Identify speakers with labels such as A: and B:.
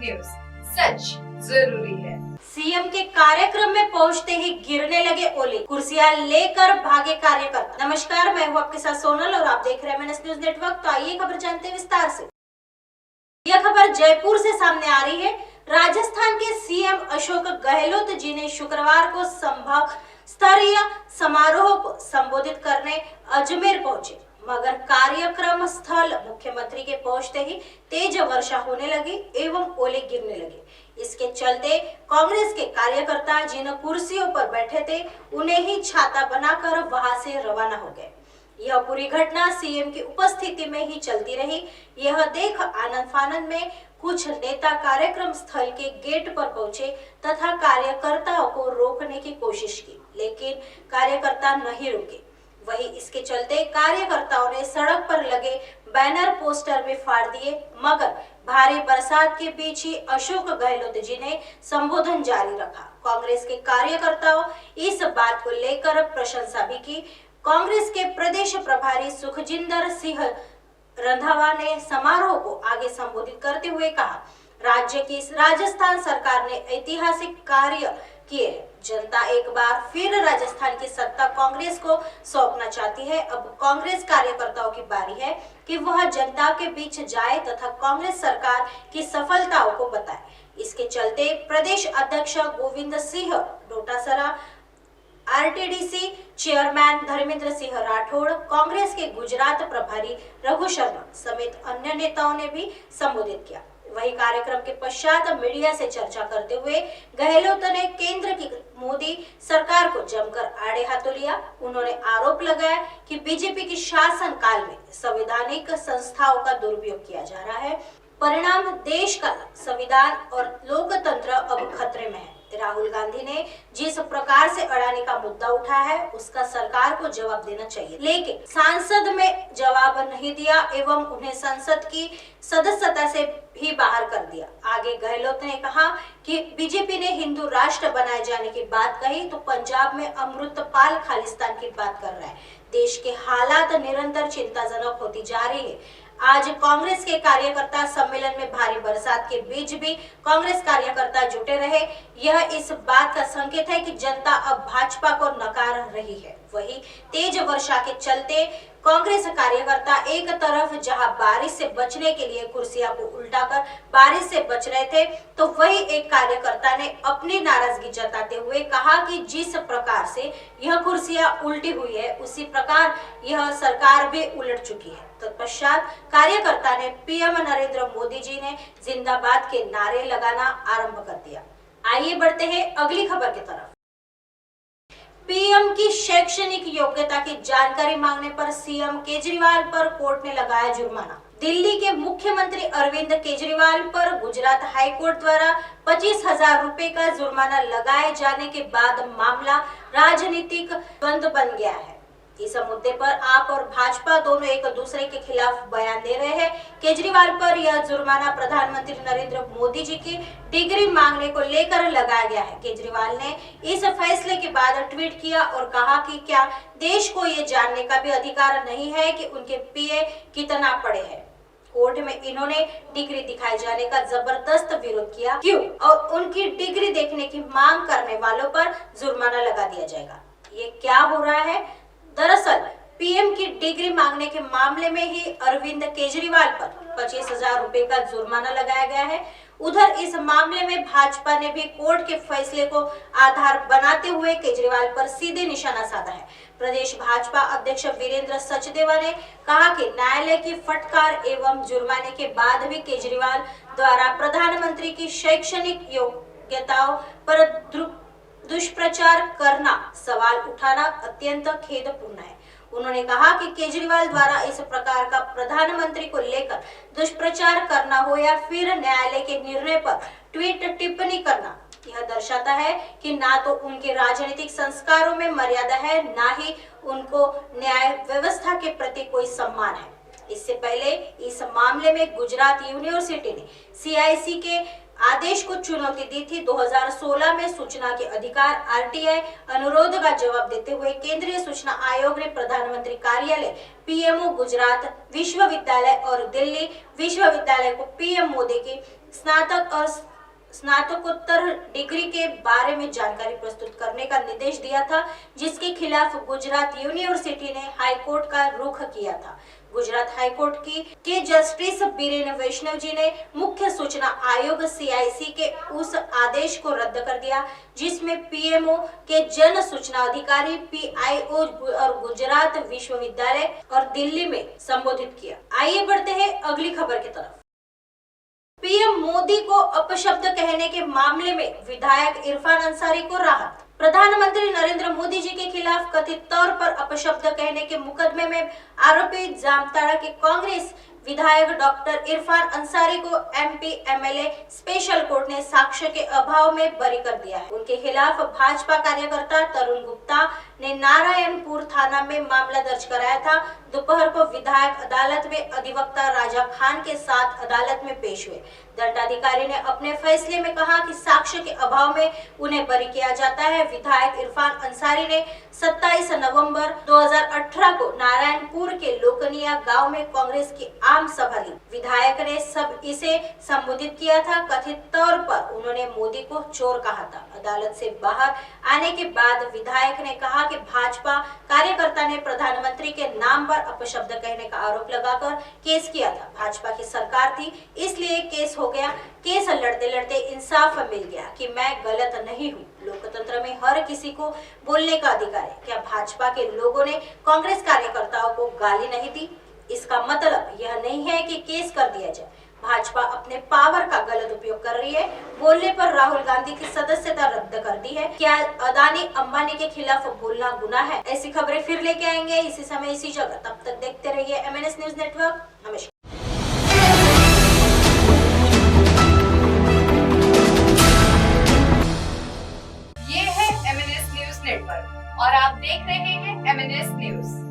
A: News, सच जरूरी है।
B: CM के कार्यक्रम में पहुंचते ही गिरने लगे ओले, कुर्सियां लेकर भागे कार्यकर्ता। नमस्कार, मैं हूं आपके साथ सोनल और आप देख रहे हैं MNS न्यूज नेटवर्क। तो आइए खबर जानते हैं विस्तार से। यह खबर जयपुर से सामने आ रही है। राजस्थान के सीएम अशोक गहलोत जी ने शुक्रवार को संभाग स्तरीय समारोह को संबोधित करने अजमेर पहुंचे, मगर कार्यक्रम स्थल मुख्यमंत्री के पहुंचते ही तेज वर्षा होने लगी एवं ओले गिरने लगे। इसके चलते कांग्रेस के कार्यकर्ता जिन कुर्सियों पर बैठे थे उन्हें ही छाता बनाकर वहां से रवाना हो गए। यह पूरी घटना सीएम की उपस्थिति में ही चलती रही। यह देख आनंद फानंद में कुछ नेता कार्यक्रम स्थल के गेट पर पहुंचे तथा कार्यकर्ताओं को रोकने की कोशिश की, लेकिन कार्यकर्ता नहीं रुके। वहीं इसके चलते कार्यकर्ताओं ने सड़क पर लगे बैनर पोस्टर भी फाड़ दिए, मगर भारी बरसात के बीच ही अशोक गहलोत जी ने संबोधन जारी रखा। कांग्रेस के कार्यकर्ताओं इस बात को लेकर प्रशंसा भी की। कांग्रेस के प्रदेश प्रभारी सुखजिंदर सिंह रंधावा ने समारोह को आगे संबोधित करते हुए कहा, राज्य की राजस्थान सरकार ने ऐतिहासिक कार्य किए। जनता एक बार फिर राजस्थान की सत्ता कांग्रेस को सौंपना चाहती है। अब कांग्रेस कार्यकर्ताओं की बारी है कि वह जनता के बीच जाए तथा कांग्रेस सरकार की सफलताओं को बताए। इसके चलते प्रदेश अध्यक्ष गोविंद सिंह डोटासरा, आरटीडीसी चेयरमैन धर्मेंद्र सिंह राठौड़, कांग्रेस के गुजरात प्रभारी रघु शर्मा समेत अन्य नेताओं ने भी संबोधित किया। वही कार्यक्रम के पश्चात मीडिया से चर्चा करते हुए गहलोत ने केंद्र की मोदी सरकार को जमकर आड़े हाथों लिया। उन्होंने आरोप लगाया कि बीजेपी की शासन काल में संवैधानिक संस्थाओं का दुरुपयोग किया जा रहा है। परिणाम देश का संविधान और लोकतंत्र अब खतरे में है। राहुल गांधी ने जिस प्रकार से अडानी का मुद्दा उठाया है उसका सरकार को जवाब देना चाहिए, लेकिन सांसद में जवाब नहीं दिया एवं उन्हें संसद की सदस्यता से भी बाहर कर दिया। आगे गहलोत ने कहा कि बीजेपी ने हिंदू राष्ट्र बनाए जाने की बात कही तो पंजाब में अमृतपाल खालिस्तान की बात कर रहा है। देश के हालात निरंतर चिंताजनक होती जा रही है। आज कांग्रेस के कार्यकर्ता सम्मेलन में भारी बरसात के बीच भी कांग्रेस कार्यकर्ता जुटे रहे। यह इस बात का संकेत है कि जनता अब भाजपा को नकार रही है। वहीं तेज वर्षा के चलते कांग्रेस कार्यकर्ता एक तरफ जहां बारिश से बचने के लिए कुर्सियां को उल्टाकर बारिश से बच रहे थे, तो वही एक कार्यकर्ता ने अपनी नाराजगी जताते हुए कहा कि जिस प्रकार से यह कुर्सियां उल्टी हुई है उसी प्रकार यह सरकार भी उलट चुकी है। तत्पश्चात कार्यकर्ता ने पीएम नरेंद्र मोदी जी ने जिंदाबाद के नारे लगाना आरंभ कर दिया। आइए बढ़ते हैं अगली खबर की तरफ। पीएम की शैक्षणिक योग्यता की जानकारी मांगने पर सीएम केजरीवाल पर कोर्ट ने लगाया जुर्माना। दिल्ली के मुख्यमंत्री अरविंद केजरीवाल पर गुजरात हाईकोर्ट द्वारा 25,000 रुपए का जुर्माना लगाए जाने के बाद मामला राजनीतिक द्वंद्व बन गया है। इस मुद्दे पर आप और भाजपा दोनों एक दूसरे के खिलाफ बयान दे रहे हैं। केजरीवाल पर यह जुर्माना प्रधानमंत्री नरेंद्र मोदी जी की डिग्री मांगने को लेकर लगाया गया है। केजरीवाल ने इस फैसले के बाद ट्वीट किया और कहा कि क्या देश को ये जानने का भी अधिकार नहीं है कि उनके पीए कितना पढ़े हैं। कोर्ट में इन्होंने डिग्री दिखाए जाने का जबरदस्त विरोध किया। क्यों? और उनकी डिग्री देखने की मांग करने वालों पर जुर्माना लगा दिया जाएगा। ये क्या हो रहा है? दरअसल पीएम की डिग्री मांगने के मामले में ही अरविंद केजरीवाल पर 25,000 रुपए का जुर्माना लगाया गया है। उधर इस मामले में भाजपा ने भी कोर्ट के फैसले को आधार बनाते हुए केजरीवाल पर सीधे निशाना साधा है। प्रदेश भाजपा अध्यक्ष वीरेंद्र सचदेवा ने कहा कि न्यायालय की फटकार एवं जुर्माने के बाद भी केजरीवाल द्वारा प्रधानमंत्री की शैक्षणिक योग्यताओं पर दुष्प्रचार करना, सवाल उठाना अत्यंत खेदपूर्ण है। उन्होंने कहा कि केजरीवाल द्वारा इस प्रकार का प्रधानमंत्री को लेकर दुष्प्रचार करना हो या फिर न्यायालय के निर्णय पर ट्वीट टिप्पणी करना, यह दर्शाता है कि ना तो उनके राजनीतिक संस्कारों में मर्यादा है, ना ही उनको न्याय व्यवस्था के प्रति कोई सम्मान है। इससे पहले इस मामले में गुजरात यूनिवर्सिटी ने सीआईसी के आदेश को चुनौती दी थी। 2016 में सूचना के अधिकार आरटीआई अनुरोध का जवाब देते हुए केंद्रीय सूचना आयोग ने प्रधानमंत्री कार्यालय, पीएमओ गुजरात विश्वविद्यालय और दिल्ली विश्वविद्यालय को पीएम मोदी की स्नातक और स्नातकोत्तर डिग्री के बारे में जानकारी प्रस्तुत करने का निर्देश दिया था, जिसके खिलाफ गुजरात यूनिवर्सिटी ने हाईकोर्ट का रुख किया था। गुजरात हाईकोर्ट के जस्टिस बीरेन वैष्णव जी ने मुख्य सूचना आयोग CIC के उस आदेश को रद्द कर दिया, जिसमें PMO के जन सूचना अधिकारी PIO और गुजरात विश्वविद्यालय और दिल्ली में संबोधित किया। आइए बढ़ते हैं अगली खबर की तरफ। PM मोदी को अपशब्द कहने के मामले में विधायक इरफान अंसारी को राहत। प्रधानमंत्री नरेंद्र मोदी जी के खिलाफ कथित तौर पर अपशब्द कहने के मुकदमे में आरोपी जामताड़ा के कांग्रेस विधायक डॉक्टर इरफान अंसारी को MP MLA स्पेशल कोर्ट ने साक्ष्य के अभाव में बरी कर दिया है। उनके खिलाफ भाजपा कार्यकर्ता तरुण गुप्ता ने नारायणपुर थाना में मामला दर्ज कराया था। दोपहर को विधायक अदालत में अधिवक्ता राजा खान के साथ अदालत में पेश हुए। दंडाधिकारी ने अपने फैसले में कहा कि साक्ष्य के अभाव में उन्हें बरी किया जाता है। विधायक इरफान अंसारी ने 27 नवंबर 2018 को नारायणपुर के लोकनिया गांव में कांग्रेस की आम सभा ली। विधायक ने सब इसे संबोधित किया था। कथित तौर पर उन्होंने मोदी को चोर कहा था। अदालत से बाहर आने के बाद विधायक ने कहा कि भाजपा कार्यकर्ता ने प्रधानमंत्री के नाम पर अपशब्द कहने का आरोप लगाकर केस किया था। भाजपा की सरकार थी, इसलिए केस हो गया। केस लड़ते लड़ते इंसाफ मिल गया कि मैं गलत नहीं हूँ। लोकतंत्र में हर किसी को बोलने का अधिकार है। क्या भाजपा के लोगों ने कांग्रेस कार्यकर्ताओं को गाली नहीं दी? इसका मतलब यह नहीं है कि केस कर दिया जाए। भाजपा अपने पावर का गलत उपयोग कर रही है। बोलने पर राहुल गांधी की सदस्यता रद्द कर दी है। क्या अदानी अंबानी के खिलाफ बोलना गुनाह है? ऐसी खबरें फिर लेके आएंगे इसी समय इसी जगह। तब तक देखते रहिए MNS न्यूज नेटवर्क। नमस्कार।
A: ये है MNS न्यूज नेटवर्क और आप देख रहे हैं MNS न्यूज।